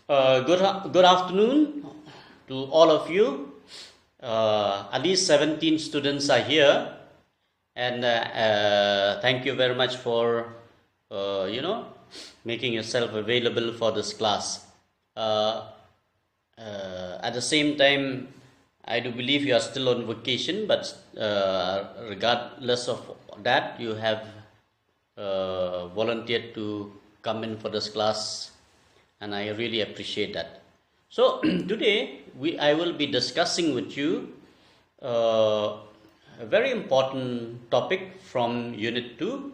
Good afternoon to all of you. At least 17 students are here, and thank you very much for making yourself available for this class. At the same time, I do believe you are still on vacation, but regardless of that, you have volunteered to come in for this class, and I really appreciate that. So today I will be discussing with you a very important topic from Unit 2,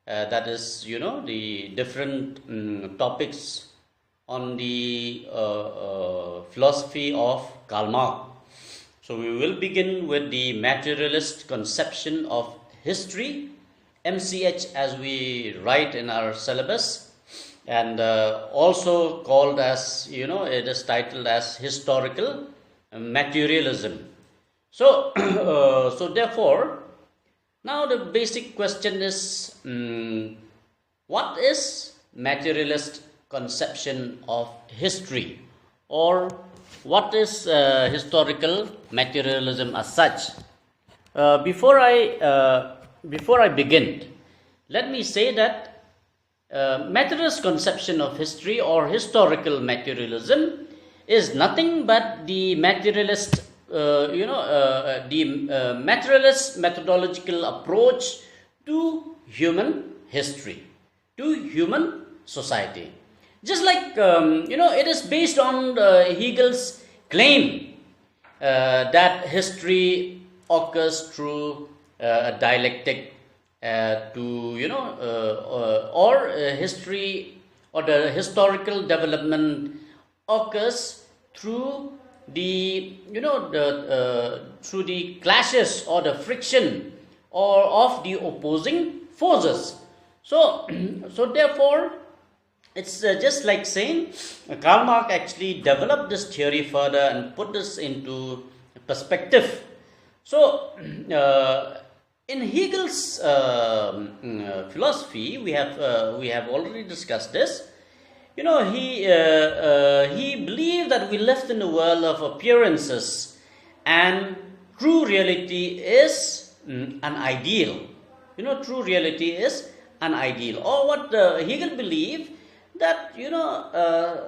that is, the different topics on the philosophy of Karl Marx. So we will begin with the materialist conception of history, MCH as we write in our syllabus, and also called as, it is titled as historical materialism. So, so therefore, now the basic question is, what is materialist conception of history, or what is historical materialism as such? Before I begin, let me say that materialist conception of history or historical materialism is nothing but the materialist, materialist methodological approach to human history, to human society. Just like, it is based on Hegel's claim that history occurs through a dialectic, or history or the historical development occurs through the, through the clashes or the friction or of the opposing forces. So therefore, it's just like saying Karl Marx actually developed this theory further and put this into perspective. So, in Hegel's philosophy, we have already discussed this. He believed that we lived in a world of appearances, and true reality is an ideal. True reality is an ideal. Or what Hegel believed, that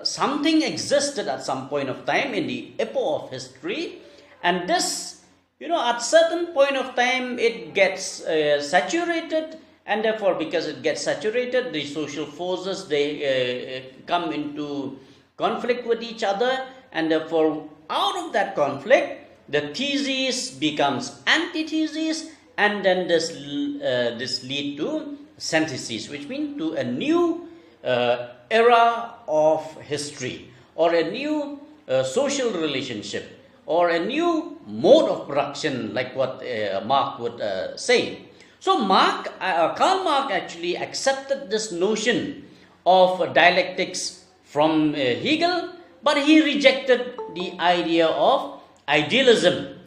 something existed at some point of time in the epoch of history, and this, at certain point of time it gets saturated, and therefore because it gets saturated, the social forces, they come into conflict with each other, and therefore out of that conflict the thesis becomes antithesis, and then this lead to synthesis, which means to a new era of history, or a new social relationship, or a new mode of production, like what Marx would say. So Karl Marx actually accepted this notion of dialectics from Hegel, but he rejected the idea of idealism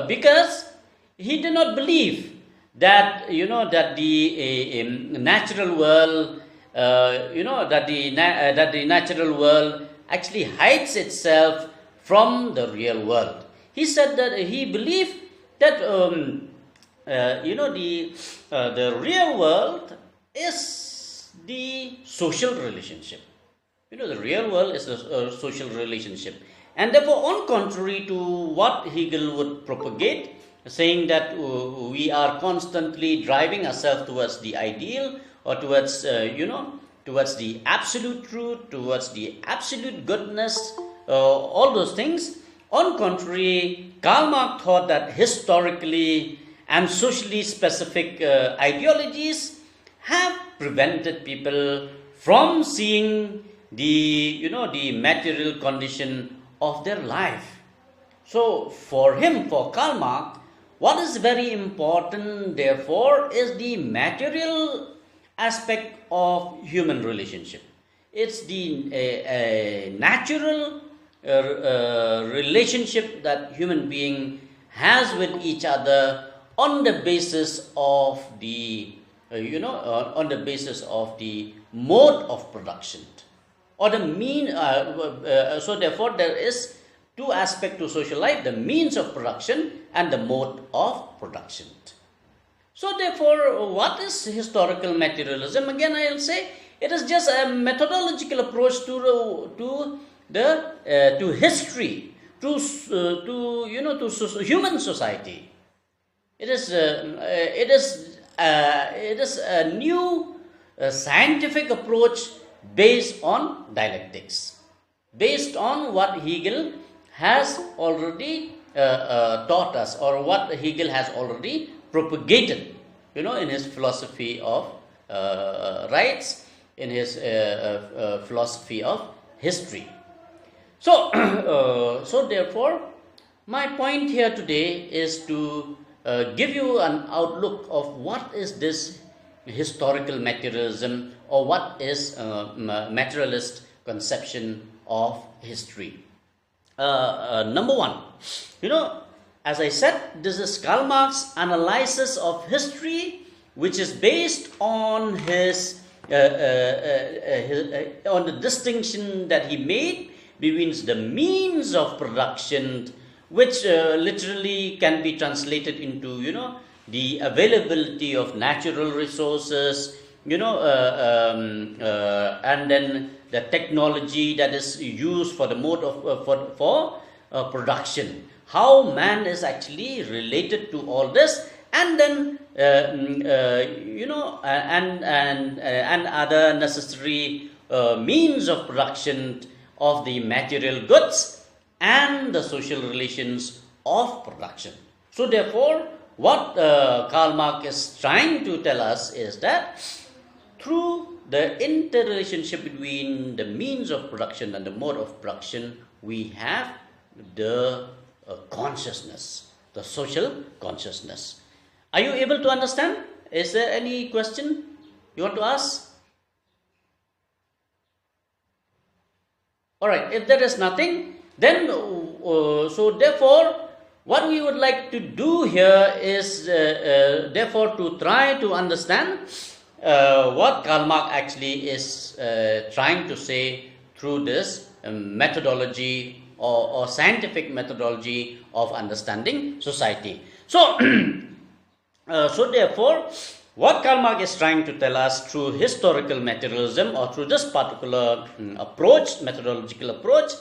because he did not believe that that the natural world, that the natural world actually hides itself from the real world. He said that he believed that the real world is the social relationship. The real world is a social relationship, and therefore, on contrary to what Hegel would propagate, saying that we are constantly driving ourselves towards the ideal, or towards towards the absolute truth, towards the absolute goodness, all those things. On contrary, Karl Marx thought that historically and socially specific ideologies have prevented people from seeing the the material condition of their life. So for Karl Marx, what is very important, therefore, is the material aspect of human relationship. It's the natural relationship that human being has with each other on the basis of the on the basis of the mode of production. or the mean. So therefore, there is two aspects to social life: the means of production and the mode of production. So therefore, what is historical materialism? Again, I will say it is just a methodological approach to history, to human society. It is a new scientific approach based on dialectics, based on what Hegel has already taught us, or what Hegel has already propagated, in his philosophy of rights, in his philosophy of history. So, so therefore, my point here today is to give you an outlook of what is this historical materialism, or what is materialist conception of history. Number one, as I said, this is Karl Marx's analysis of history, which is based on his on the distinction that he made between the means of production, which literally can be translated into the availability of natural resources, and then the technology that is used for the mode of for production. How man is actually related to all this, and then and other necessary means of production of the material goods and the social relations of production. So therefore, what Karl Marx is trying to tell us is that through the interrelationship between the means of production and the mode of production, we have the consciousness, the social consciousness. Are you able to understand? Is there any question you want to ask? All right, if there is nothing, then so therefore, what we would like to do here is therefore to try to understand what Karl Marx actually is trying to say through this methodology or scientific methodology of understanding society. So, so therefore, what Karl Marx is trying to tell us through historical materialism, or through this particular approach, methodological approach,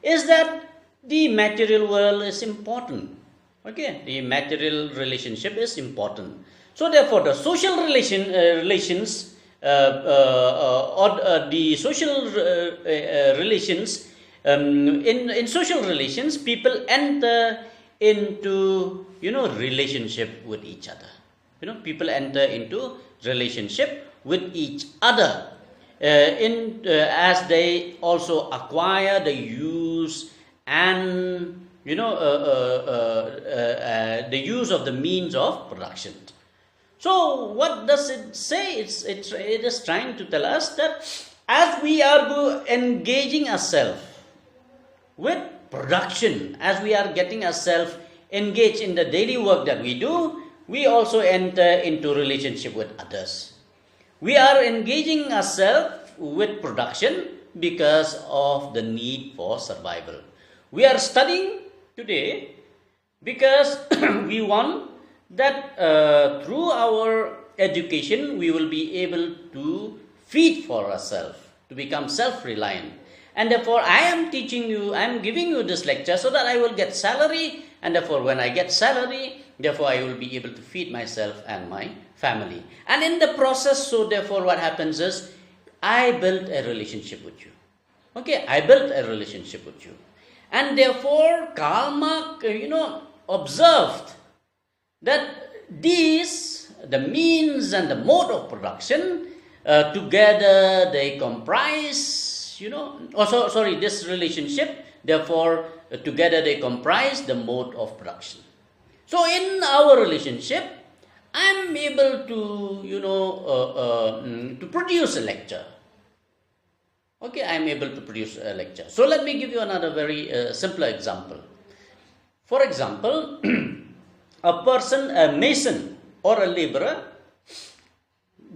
is that the material world is important. Okay, the material relationship is important. So therefore, the social relations or the social relations, in social relations, people enter into relationship with each other. People enter into relationship with each other as they also acquire the use and the use of the means of production. So what does it say? It is trying to tell us that as we are engaging ourselves with production, as we are getting ourselves engaged in the daily work that we do, we also enter into relationship with others. We are engaging ourselves with production because of the need for survival. We are studying today because we want that through our education we will be able to feed for ourselves, to become self-reliant. And therefore, I am teaching you, I am giving you this lecture so that I will get salary, and therefore when I get salary, therefore I will be able to feed myself and my family. And in the process, so therefore what happens is, I built a relationship with you. Okay, I built a relationship with you. And therefore, Karl Marx, observed that these, the means and the mode of production, together they comprise, this relationship, therefore, together they comprise the mode of production. So in our relationship, I am able to, to produce a lecture. Okay, I am able to produce a lecture. So let me give you another very simpler example. For example, a person, a mason or a laborer,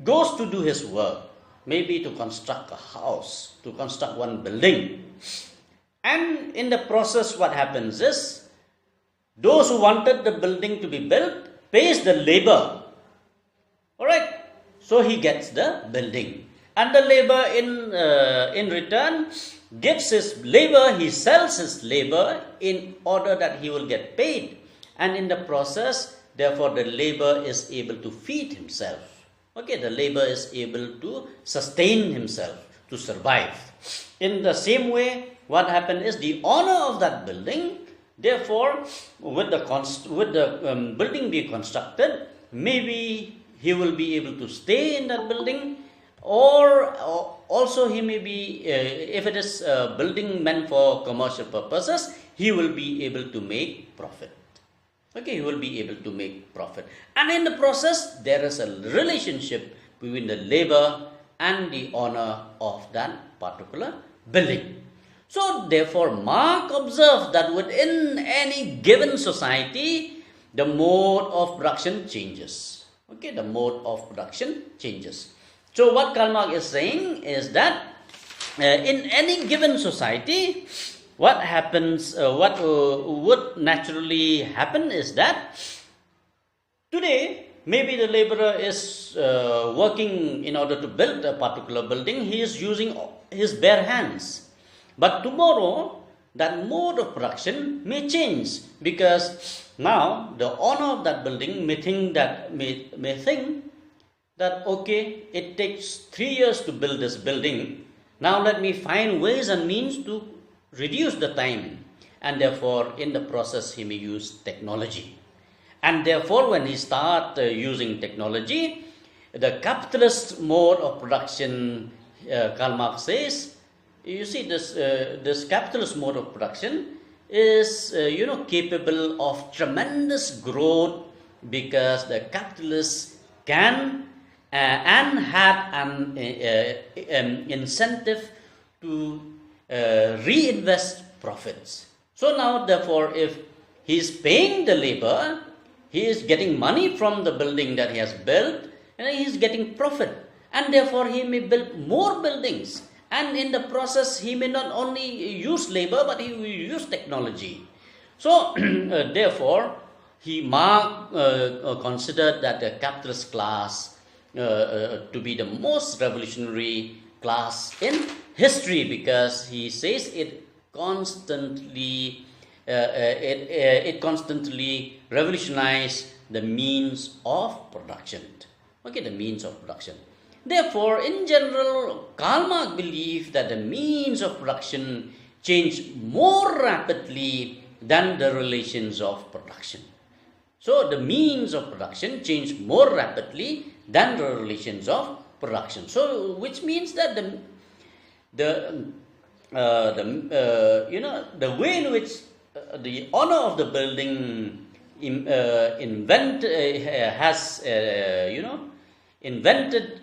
goes to do his work. maybe to construct a house, to construct one building. And in the process, what happens is, those who wanted the building to be built pays the labor. Alright, so he gets the building. And the labor in return gives his labor, he sells his labor in order that he will get paid. And in the process, therefore, the labor is able to feed himself. Okay, the labor is able to sustain himself, to survive. In the same way, what happened is the owner of that building, therefore, with the building being constructed, maybe he will be able to stay in that building, or also he may be, if it is a building meant for commercial purposes, he will be able to make profit. Okay, he will be able to make profit. And in the process, there is a relationship between the labor and the owner of that particular building. So, therefore, Marx observed that within any given society, the mode of production changes. Okay, the mode of production changes. So, what Karl Marx is saying is that in any given society, what happens, what would naturally happen is that today, maybe the laborer is working in order to build a particular building, he is using his bare hands. But tomorrow, that mode of production may change, because now the owner of that building may think that okay, it takes 3 years to build this building. Now let me find ways and means to reduce the time, and therefore in the process he may use technology. And therefore when he starts using technology, the capitalist mode of production, Karl Marx says, you see, this capitalist mode of production is capable of tremendous growth, because the capitalists can and had an incentive to reinvest profits. So now, therefore, if he is paying the labor, he is getting money from the building that he has built, and he is getting profit. And therefore, he may build more buildings. And in the process, he may not only use labor, but he will use technology. So, therefore, Marx considered that the capitalist class to be the most revolutionary class in history, because he says it constantly revolutionized the means of production. Okay, the means of production. Therefore, in general, Karl Marx believed that the means of production change more rapidly than the relations of production. So, the means of production change more rapidly than the relations of production. So, which means that the way in which the owner of the building invented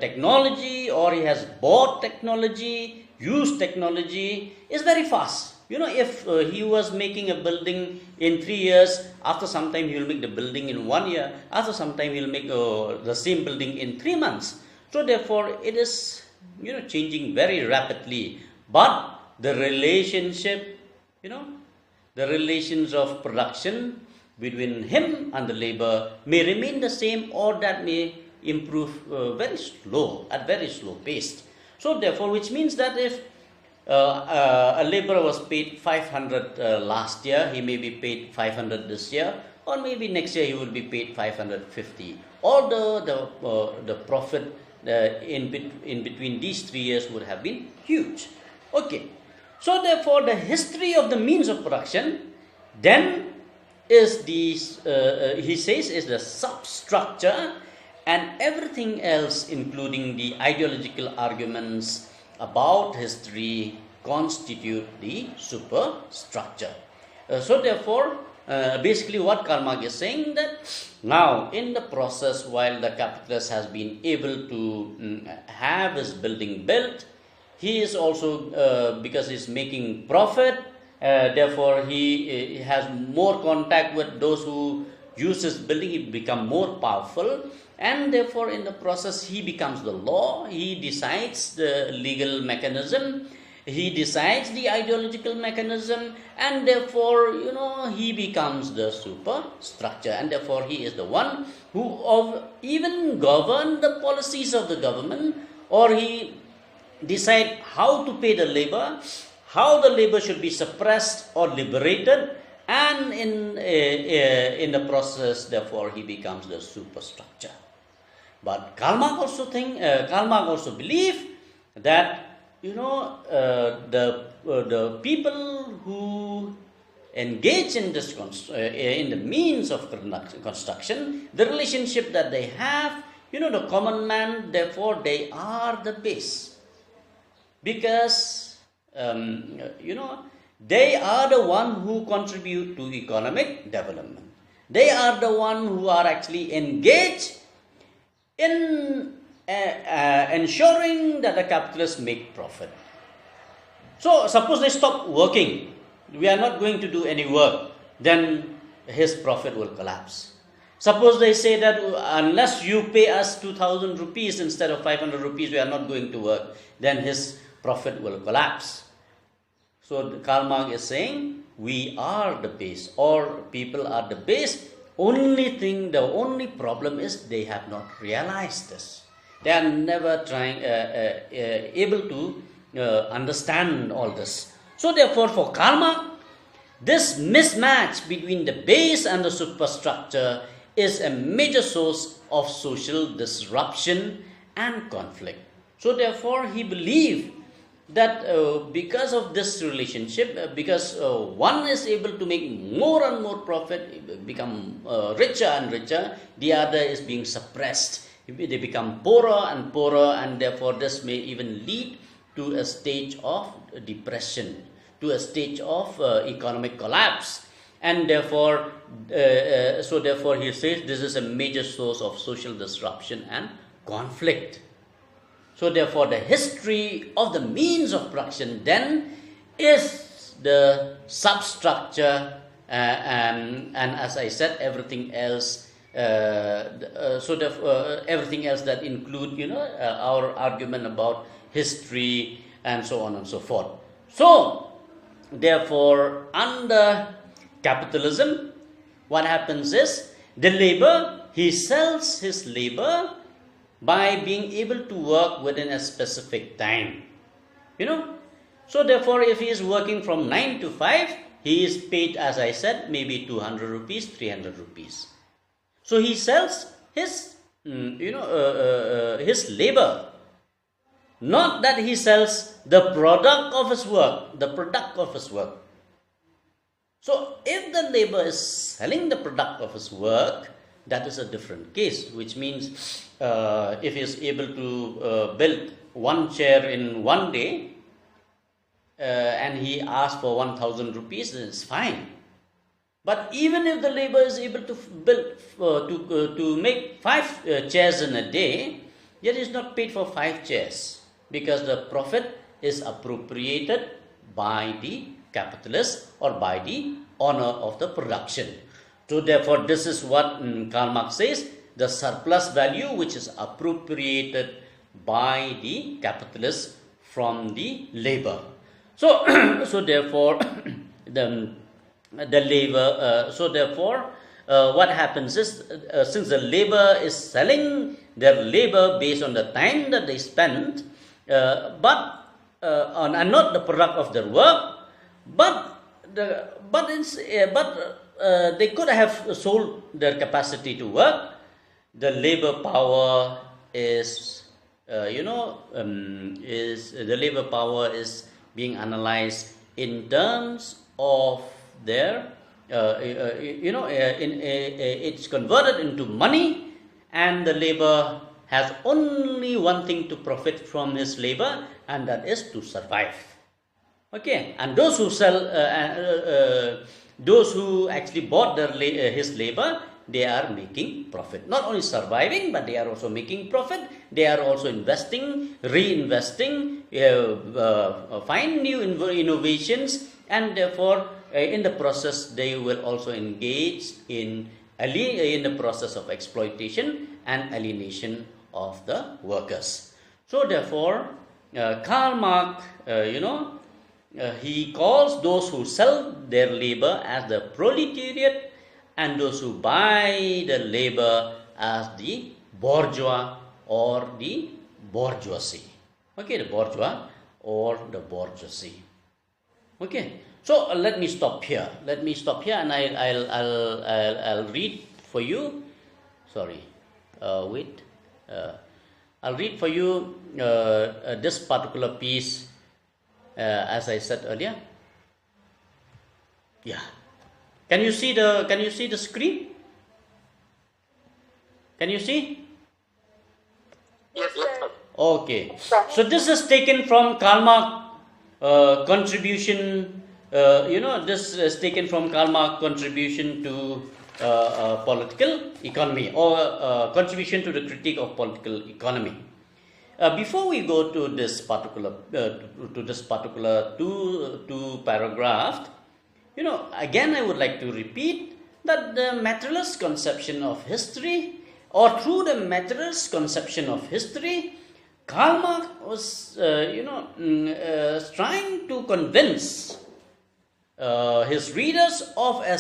technology, or he has bought technology, used technology, is very fast. If he was making a building in 3 years, after some time he will make the building in 1 year, after some time he will make the same building in 3 months. So therefore, it is changing very rapidly. But the relationship, the relations of production between him and the labor may remain the same, or that may improve very slow pace. So therefore, which means that if a laborer was paid 500 last year, he may be paid 500 this year, or maybe next year he will be paid 550. Although the profit in between these 3 years would have been huge. Okay, so therefore the history of the means of production then is he says is the substructure, and everything else, including the ideological arguments about history, constitute the superstructure. So therefore, basically what Karl Marx is saying, that now in the process, while the capitalist has been able to have his building built, he is also, because he is making profit, therefore he has more contact with those who use his building, he become more powerful, and therefore in the process he becomes the law, he decides the legal mechanism, he decides the ideological mechanism, and therefore, he becomes the superstructure, and therefore he is the one who even govern the policies of the government, or he decide how to pay the labor, how the labor should be suppressed or liberated, and in the process, therefore, he becomes the superstructure. But Karl Marx also believe that the people who engage in this in the means of construction, the relationship that they have, the common man, therefore they are the base, because they are the one who contribute to economic development. They are the one who are actually engaged in ensuring that the capitalists make profit. So suppose they stop working, we are not going to do any work, then his profit will collapse. Suppose they say that unless you pay us 2,000 rupees instead of 500 rupees, we are not going to work, then his profit will collapse. So Karl Marx is saying, we are the base, or people are the base. The only problem is they have not realized this. They are never able to understand all this. So therefore, for Karl Marx, this mismatch between the base and the superstructure is a major source of social disruption and conflict. So therefore, he believed that because of this relationship, because one is able to make more and more profit, become richer and richer, the other is being suppressed. They become poorer and poorer, and therefore this may even lead to a stage of depression, to a stage of economic collapse. And therefore, he says this is a major source of social disruption and conflict. So therefore, the history of the means of production then is the substructure, and as I said, everything else. Everything else that include, our argument about history and so on and so forth. So therefore, under capitalism, what happens is the labor, he sells his labor by being able to work within a specific time. So therefore, if he is working from 9 to 5, he is paid, as I said, maybe 200 rupees, 300 rupees. So he sells his, his labor. Not that he sells the product of his work, So if the labor is selling the product of his work, that is a different case, which means if he is able to build one chair in one day, and he asks for 1,000 rupees, then it's fine. But even if the labor is able to build to make 5 chairs in a day, yet he is not paid for 5 chairs, because the profit is appropriated by the capitalist or by the owner of the production. So therefore, this is what Karl Marx says, the surplus value which is appropriated by the capitalist from the labor. So, therefore, the labor. What happens is, since the labor is selling their labor based on the time that they spend, and not the product of their work, but they could have sold their capacity to work. The labor power is being analyzed in terms of their it's converted into money, and the labor has only one thing to profit from his labor, and that is to survive. Okay, and those who sell, those who actually bought his labor, they are making profit. Not only surviving, but they are also making profit. They are also investing, reinvesting, find new innovations, and therefore, in the process, they will also engage in in the process of exploitation and alienation of the workers. So therefore, Karl Marx, he calls those who sell their labor as the proletariat, and those who buy the labor as the bourgeois or the bourgeoisie. Okay, the bourgeois or the bourgeoisie. Okay, so let me stop here. And I'll read for you. Sorry, wait. I'll read for you this particular piece, as I said earlier. Yeah. Can you see the screen? Can you see? Yes, sir. Okay. So this is taken from Karl Marx contribution. This is taken from Karl Marx contribution to political economy, or contribution to the critique of political economy. Before we go to this particular two paragraph, again I would like to repeat that the materialist conception of history, or through the materialist conception of history, Karl Marx was trying to convince his readers of a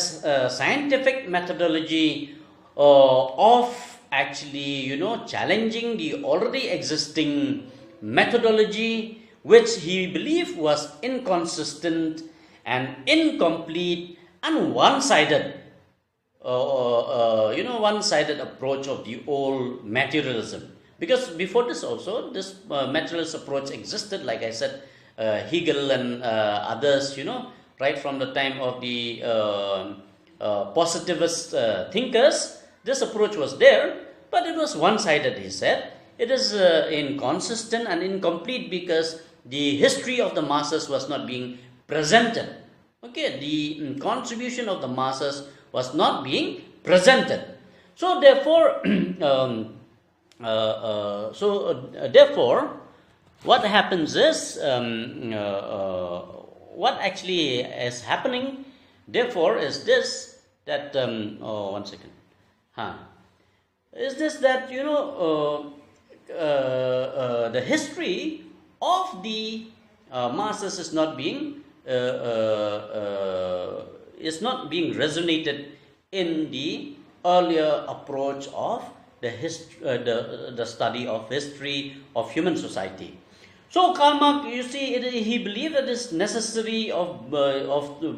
scientific methodology of actually challenging the already existing methodology, which he believed was inconsistent and incomplete and one-sided, one-sided approach of the old materialism. Because before this also, this materialist approach existed, like I said, Hegel and others, right from the time of the positivist thinkers, this approach was there, but it was one-sided, he said. It is inconsistent and incomplete because the history of the masses was not being presented. Okay, the contribution of the masses was not being presented. So therefore, therefore, what happens is, what actually is happening, therefore, is this, that, one second. Is this that, the history of the masses is not being resonated in the earlier approach of the study of history of human society. So Karl Marx, you see, he believed that it is necessary of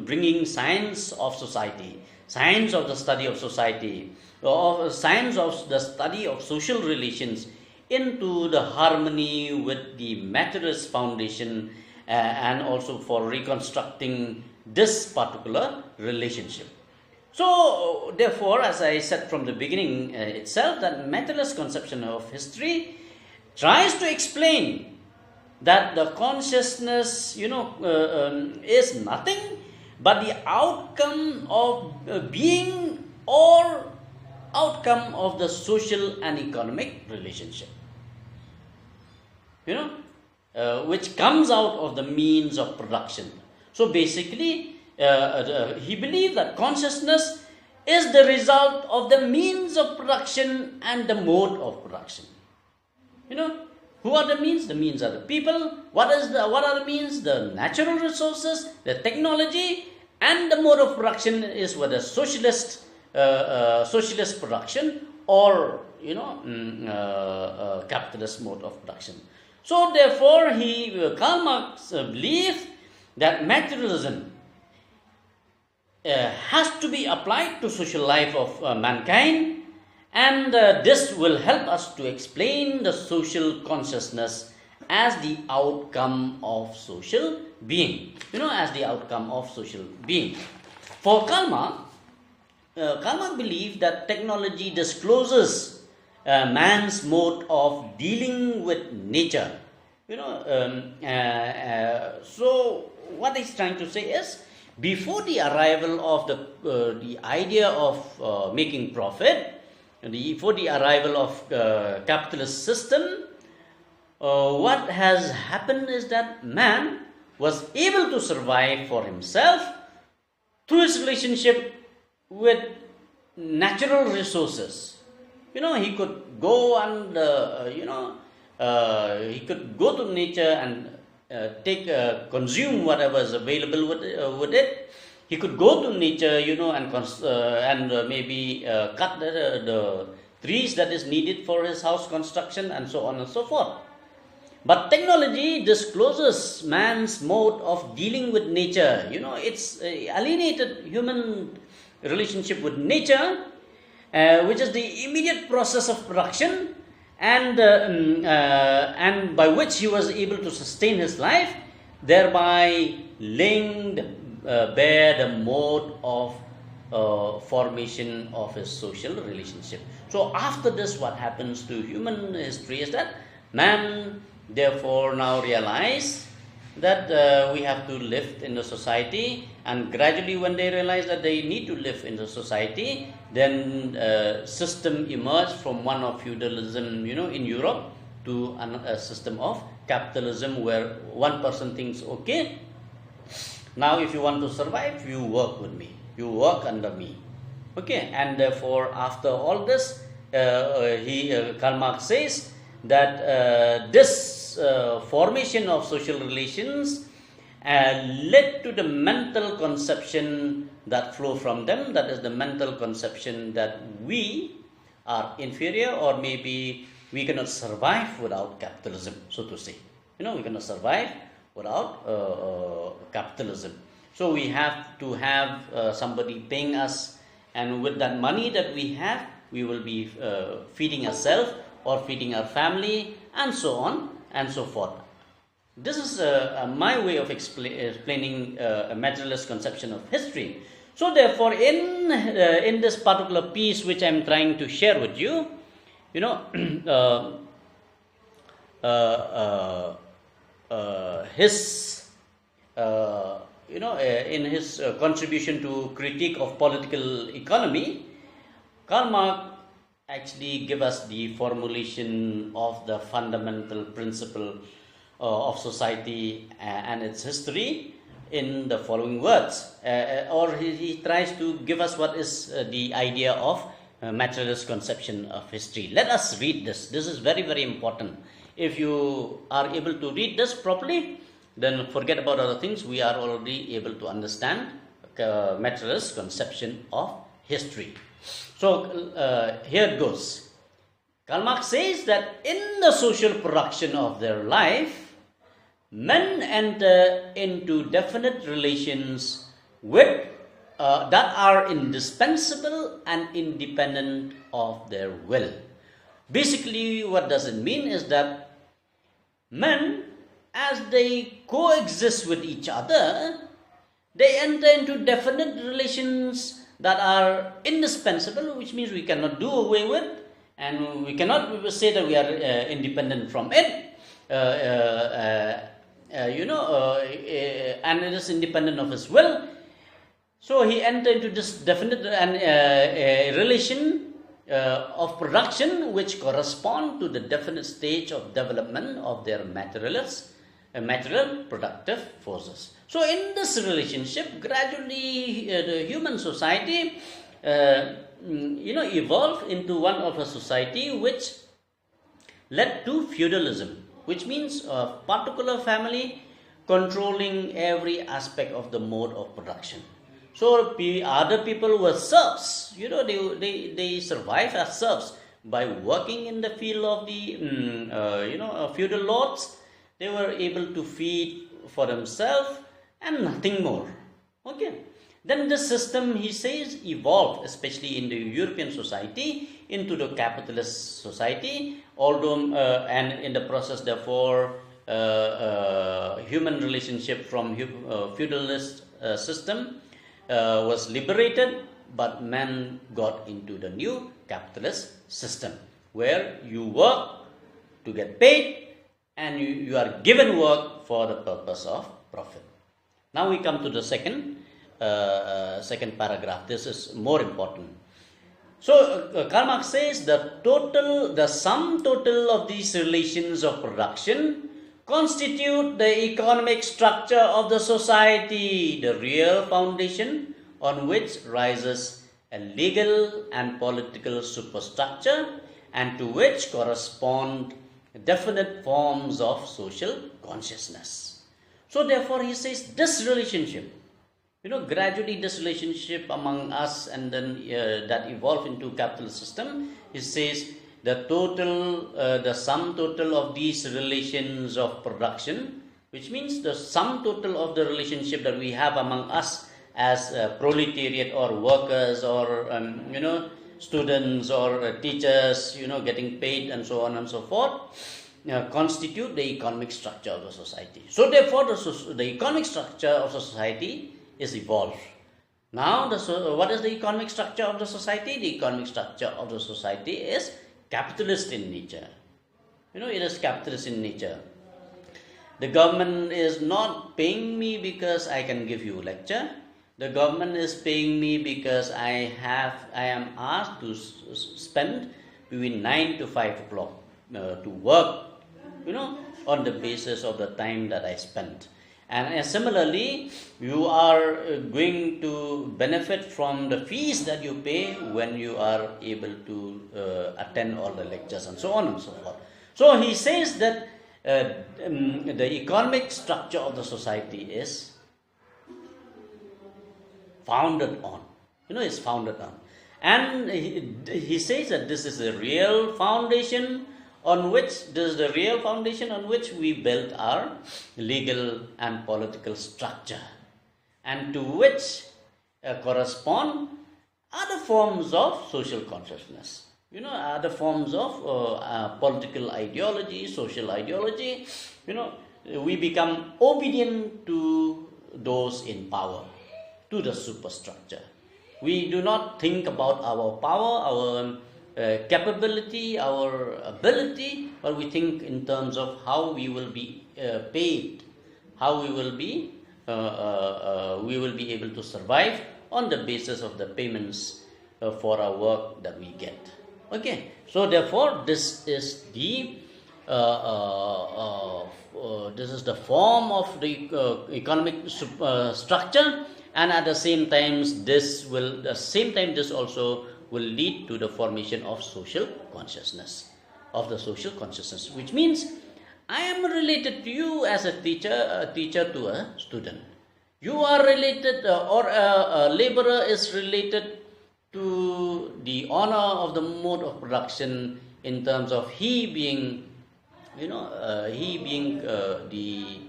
bringing science of society, science of the study of society, of science of the study of social relations into the harmony with the materialist foundation, and also for reconstructing this particular relationship. So therefore, as I said from the beginning itself, that materialist conception of history tries to explain that the consciousness, is nothing but the outcome of being or outcome of the social and economic relationship, which comes out of the means of production. So basically, he believed that consciousness is the result of the means of production and the mode of production. Who are the means? The means are the people. What are the means? The natural resources, the technology, and the mode of production is whether socialist production or capitalist mode of production. So therefore, Karl Marx believed that materialism has to be applied to social life of mankind, and this will help us to explain the social consciousness as the outcome of social being. As the outcome of social being. For Karl Marx believed that technology discloses man's mode of dealing with nature. So what he's trying to say is, before the arrival of the idea of making profit, before the arrival of capitalist system, what has happened is that man was able to survive for himself through his relationship with natural resources. He could go and, he could go to nature and consume whatever is available with it. He could go to nature, and maybe cut the trees that is needed for his house construction and so on and so forth. But technology discloses man's mode of dealing with nature. It's alienated human relationship with nature, which is the immediate process of production, and by which he was able to sustain his life, thereby laying bare the mode of formation of his social relationship. So after this, what happens to human history is that man therefore now realize that we have to live in the society, and gradually when they realize that they need to live in the society, then system emerged from one of feudalism, in Europe, to a system of capitalism, where one person thinks, okay, now if you want to survive, you work with me, you work under me, okay. And therefore after all this, Karl Marx says that this formation of social relations led to the mental conception that flow from them. That is the mental conception that we are inferior, or maybe we cannot survive without capitalism, so to say. We cannot survive without capitalism. So we have to have somebody paying us, and with that money that we have, we will be feeding ourselves or feeding our family, and so on and so forth. This is my way of explaining a materialist conception of history. So therefore, in this particular piece which I am trying to share with you, his in his contribution to critique of political economy, Karl Marx actually give us the formulation of the fundamental principle of society and its history in the following words, or he tries to give us what is the idea of materialist conception of history. Let us read this. This is very, very important. If you are able to read this properly, then forget about other things. We are already able to understand materialist conception of history. So here it goes. Karl Marx says that in the social production of their life, men enter into definite relations with that are indispensable and independent of their will. Basically, what does it mean is that men, as they coexist with each other, they enter into definite relations that are indispensable, which means we cannot do away with, and we cannot say that we are independent from it, and it is independent of his will. So he entered into this definite relation of production which correspond to the definite stage of development of their material productive forces. So in this relationship, gradually the human society evolved into one of a society which led to feudalism, which means a particular family controlling every aspect of the mode of production. So other people were serfs. They survived as serfs by working in the field of the feudal lords. They were able to feed for themselves and nothing more. Okay. Then this system, he says, evolved, especially in the European society, into the capitalist society. Although, and in the process, therefore, human relationship from feudalist system was liberated, but man got into the new capitalist system, where you work to get paid, and you are given work for the purpose of profit. Now we come to the second paragraph. This is more important. So Karl Marx says the sum total of these relations of production constitute the economic structure of the society, the real foundation on which rises a legal and political superstructure, and to which correspond definite forms of social consciousness. So therefore he says this relationship, gradually this relationship among us, and then that evolved into capitalist system, he says the sum total of these relations of production, which means the sum total of the relationship that we have among us as proletariat or workers or students or teachers, getting paid and so on and so forth, constitute the economic structure of the society. So therefore the economic structure of the society is evolved. Now what is the economic structure of the society? The economic structure of the society is capitalist in nature. It is capitalist in nature. The government is not paying me because I can give you a lecture. The government is paying me because I am asked to spend between 9 to 5 o'clock to work, on the basis of the time that I spent. And similarly, you are going to benefit from the fees that you pay when you are able to attend all the lectures and so on and so forth. So he says that the economic structure of the society is founded on, is founded on. And he says that this is the real foundation on which we built our legal and political structure, and to which correspond other forms of social consciousness, other forms of political ideology, social ideology. We become obedient to those in power, to the superstructure. We do not think about our power, our capability, our ability, but we think in terms of how we will be paid, how we will be able to survive on the basis of the payments for our work that we get. Okay, so therefore this is the form of the economic structure, and at the same time this also will lead to the formation of social consciousness, which means I am related to you as a teacher to a student. You are related, or a laborer is related to the owner of the mode of production in terms of he being the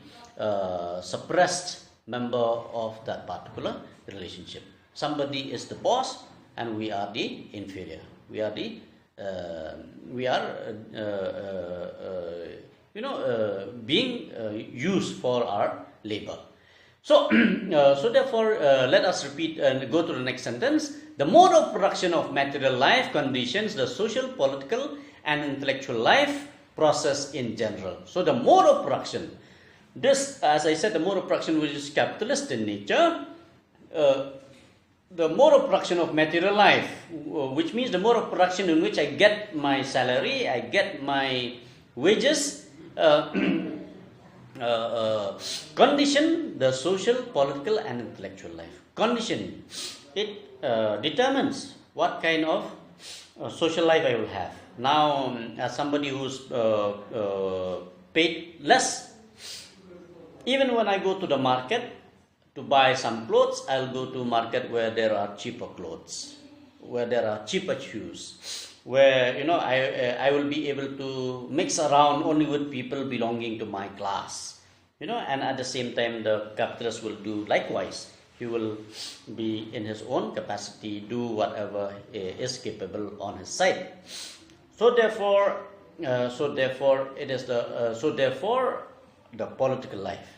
suppressed member of that particular relationship. Somebody is the boss, and we are the inferior. We are being used for our labor. So, therefore, let us repeat and go to the next sentence. The mode of production of material life conditions the social, political, and intellectual life process in general. So, the mode of production. This, as I said, the mode of production which is capitalist in nature. The mode of production of material life, which means the mode of production in which I get my salary, I get my wages, condition the social, political, and intellectual life. Condition, it determines what kind of social life I will have. Now, as somebody who's paid less, even when I go to the market to buy some clothes, I'll go to market where there are cheaper clothes, where there are cheaper shoes, where I will be able to mix around only with people belonging to my class, and at the same time the capitalist will do likewise. He will be in his own capacity do whatever is capable on his side. So therefore the political life.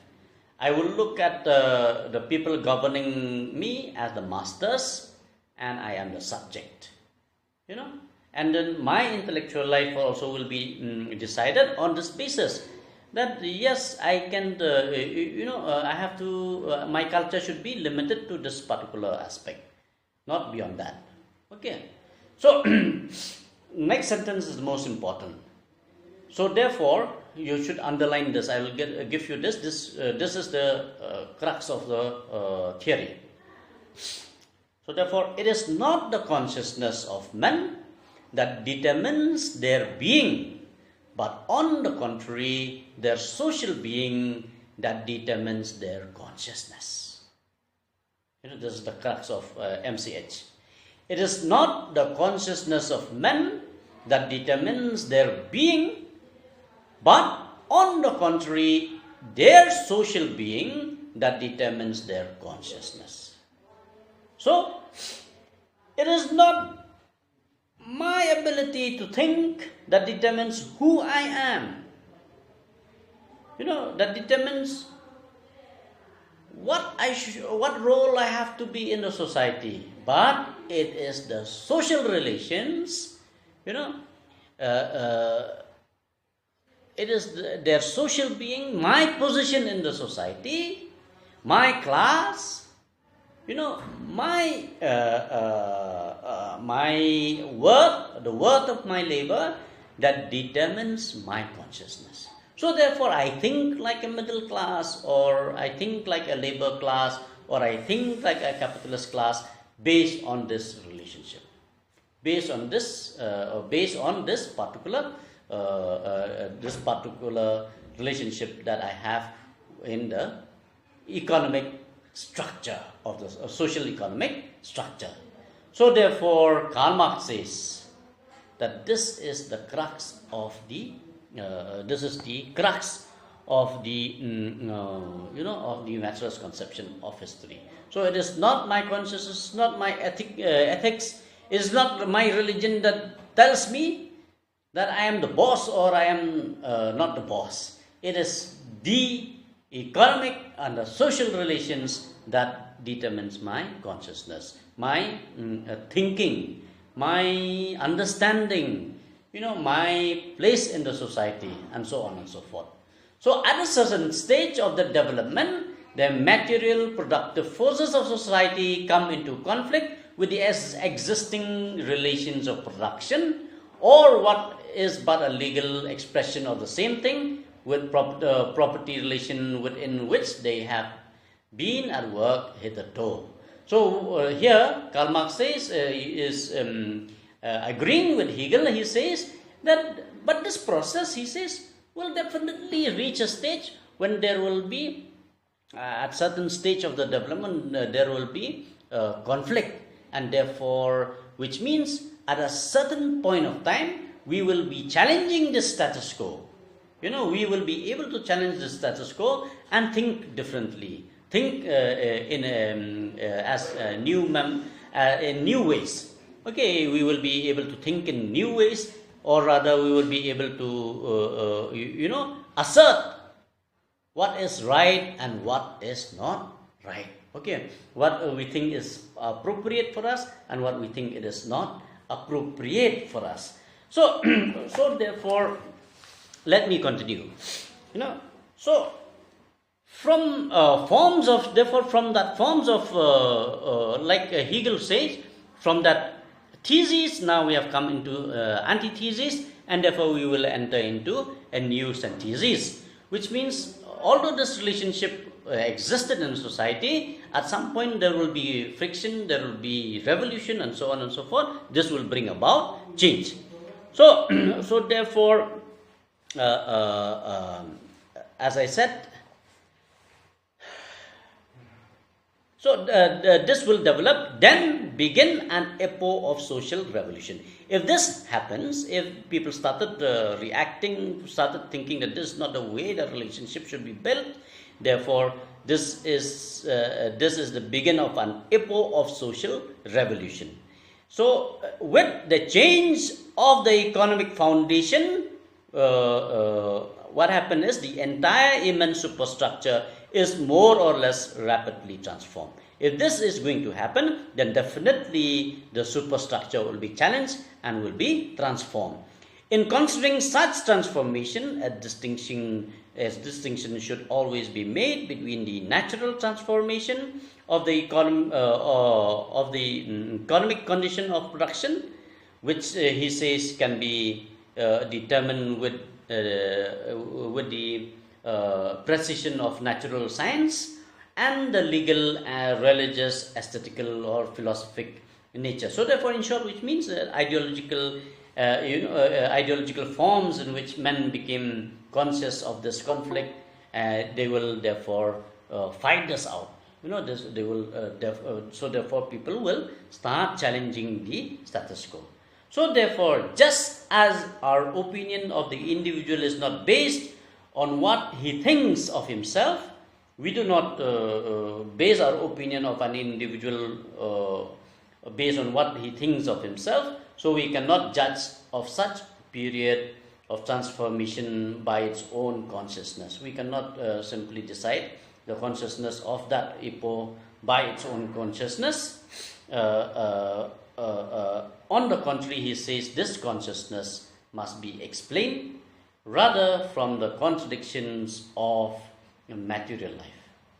I will look at the people governing me as the masters, and I am the subject, and then my intellectual life also will be decided on this basis, that yes, I can, I have to, my culture should be limited to this particular aspect, not beyond that. Okay, so next sentence is the most important. So therefore, you should underline this. I will give you this. This is the crux of the theory. So therefore, it is not the consciousness of men that determines their being, but on the contrary, their social being that determines their consciousness. This is the crux of MCH. It is not the consciousness of men that determines their being, but on the contrary, their social being that determines their consciousness. So, it is not my ability to think that determines who I am. That determines what role I have to be in the society. But it is the social relations, it is their social being, my position in the society, my class, my worth, the worth of my labor, that determines my consciousness. So therefore, I think like a middle class, or I think like a labor class, or I think like a capitalist class, based on this relationship, based on this particular relationship that I have in the economic structure of the social economic structure. So therefore, Karl Marx says that this is the crux of the materialist conception of history. So it is not my consciousness, not my ethics, it is not my religion that tells me that I am the boss or I am not the boss. It is the economic and the social relations that determines my consciousness, my thinking, my understanding, my place in the society, and so on and so forth. So at a certain stage of the development, the material productive forces of society come into conflict with the existing relations of production, or what is but a legal expression of the same thing, with property relation within which they have been at work hitherto. So here Karl Marx says, is agreeing with Hegel. He says that, but this process, he says, will definitely reach a stage when there will be, at certain stage of the development, there will be conflict, and therefore, which means at a certain point of time, we will be challenging the status quo. We will be able to challenge the status quo and think differently, think in new ways. Okay, we will be able to think in new ways, or rather, we will be able to, assert what is right and what is not right. Okay, what we think is appropriate for us and what we think it is not appropriate for us. So, therefore, let me continue. So from forms of, like Hegel says, from that thesis, now we have come into antithesis, and therefore we will enter into a new synthesis, which means although this relationship existed in society, at some point there will be friction, there will be revolution, and so on and so forth. This will bring about change. So, therefore, as I said, this will develop, then begin an epoch of social revolution. If this happens, if people started reacting, started thinking that this is not the way the relationship should be built, therefore, this is the beginning of an epoch of social revolution. So, with the change of the economic foundation, what happened is the entire immense superstructure is more or less rapidly transformed. If this is going to happen, then definitely the superstructure will be challenged and will be transformed. In considering such transformation, a distinction should always be made between the natural transformation of the economic condition of production, which he says can be determined with the precision of natural science, and the legal, religious, aesthetical, or philosophic nature. So therefore, in short, which means ideological, ideological forms in which men became conscious of this conflict, they will therefore fight this out. They will. So therefore, people will start challenging the status quo. So therefore, just as our opinion of the individual is not based on what he thinks of himself, we do not base our opinion of an individual based on what he thinks of himself. So we cannot judge of such period of transformation by its own consciousness. We cannot simply decide the consciousness of that epoch by its own consciousness. On the contrary, he says this consciousness must be explained rather from the contradictions of material life.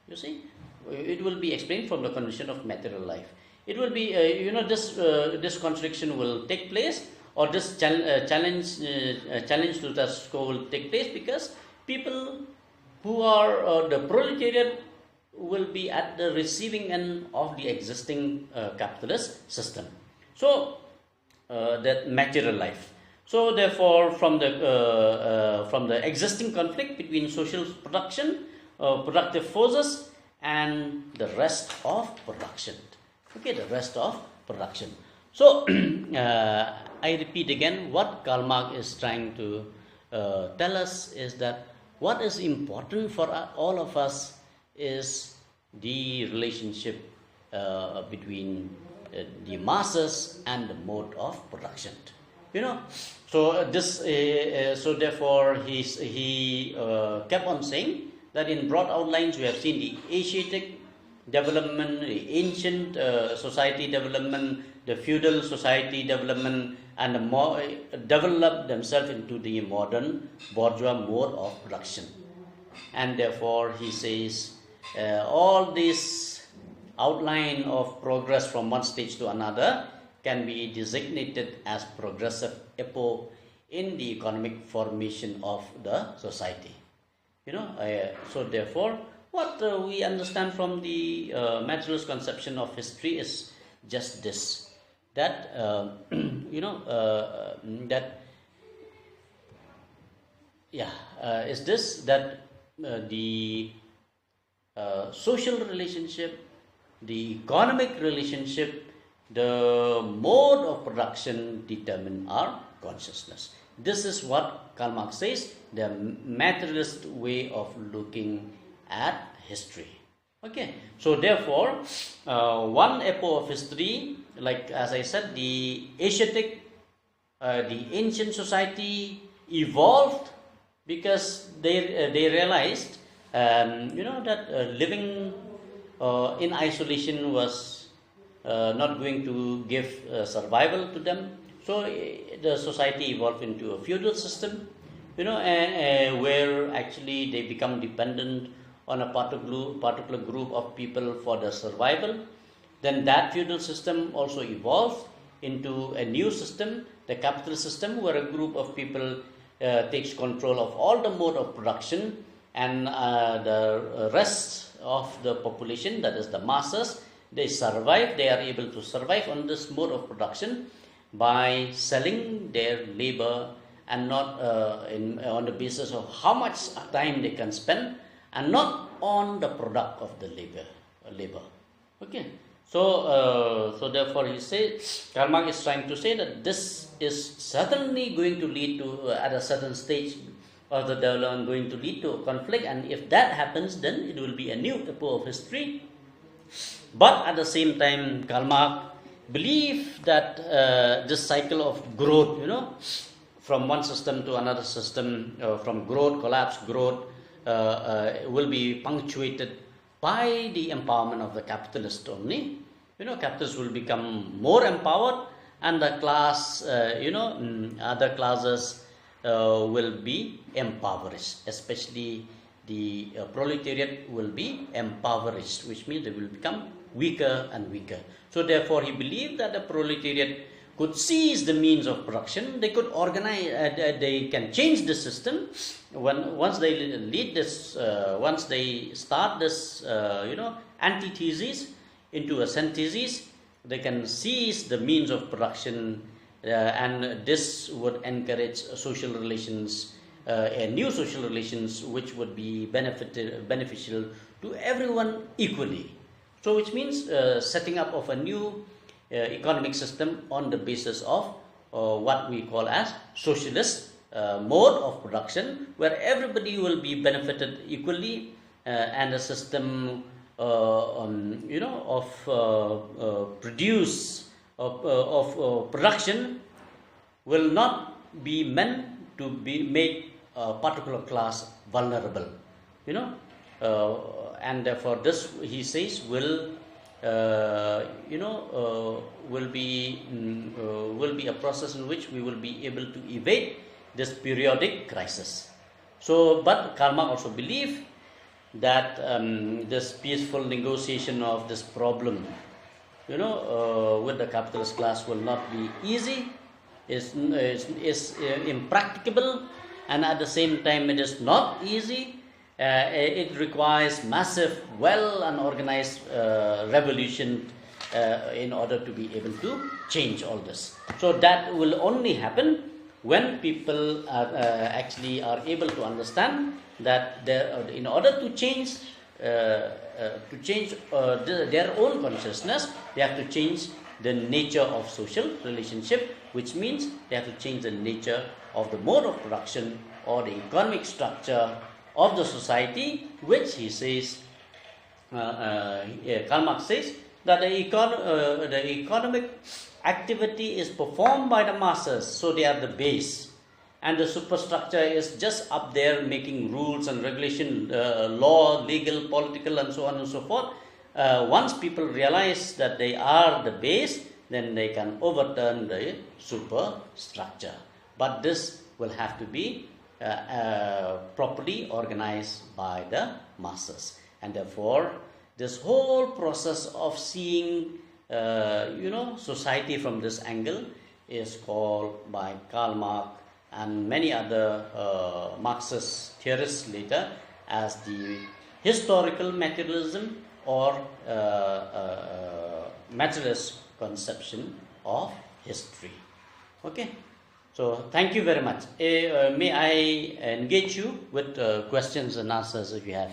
You see, it will be explained from the condition of material life. It will be, this contradiction will take place, or this challenge to the status quo will take place, because people who are the proletariat will be at the receiving end of the existing capitalist system. So that material life. So therefore, from the existing conflict between social production, productive forces, and the rest of production. Okay, the rest of production. So I repeat again, what Karl Marx is trying to tell us is that what is important for all of us is the relationship between the masses and the mode of production. So this. So therefore, he kept on saying that in broad outlines we have seen the Asiatic development, the ancient society development, the feudal society development, and the more developed themselves into the modern bourgeois mode of production. And therefore, he says all this outline of progress from one stage to another can be designated as progressive epoch in the economic formation of the society. So therefore, what we understand from the materialist conception of history is just this, that the social relationship, the economic relationship, the mode of production determine our consciousness. This is what Karl Marx says, the materialist way of looking at history. Okay, so therefore, one epoch of history, like as I said, the Asiatic, the ancient society evolved because they realized, that living in isolation was not going to give survival to them. So the society evolved into a feudal system, where actually they become dependent on a particular group of people for their survival. Then that feudal system also evolved into a new system, the capitalist system, where a group of people takes control of all the mode of production, and the rest of the population, that is the masses, they are able to survive on this mode of production by selling their labor, and not on the basis of how much time they can spend, and not on the product of the labor. Okay, so therefore he says, Karl Marx is trying to say that this is certainly going to lead to, at a certain stage of the development, going to lead to a conflict, and if that happens, then it will be a new epoch of history. But at the same time, Karl Marx believed that this cycle of growth, from one system to another system, from growth, collapse, growth, will be punctuated by the empowerment of the capitalist only. Capitalists will become more empowered, and the class, other classes will be impoverished, especially the proletariat will be impoverished, which means they will become weaker and weaker. So therefore, he believed that the proletariat could seize the means of production, they could organize, they can change the system. Once they lead this, once they start this, antithesis into a synthesis, they can seize the means of production, and this would encourage social relations, new social relations, which would be beneficial to everyone equally. So, which means setting up of a new economic system on the basis of what we call as socialist mode of production, where everybody will be benefited equally, and a system of production will not be meant to be make a particular class vulnerable, and therefore this, he says, will be a process in which we will be able to evade this periodic crisis. So, but Karl Marx also believed that this peaceful negotiation of this problem, with the capitalist class will not be easy, is impracticable, and at the same time it is not easy. It requires massive, well and organized revolution in order to be able to change all this. So that will only happen when people actually are able to understand that in order to change their own consciousness, they have to change the nature of social relationship, which means they have to change the nature of the mode of production or the economic structure of the society, which he says, Karl Marx says, that the economic activity is performed by the masses, so they are the base, and the superstructure is just up there making rules and regulation, law, legal, political, and so on and so forth. Once people realize that they are the base, then they can overturn the superstructure. But this will have to be properly organized by the masses, and therefore this whole process of seeing society from this angle is called by Karl Marx and many other Marxist theorists later as the historical materialism or materialist conception of history. Okay. So, thank you very much. May I engage you with questions and answers if you have?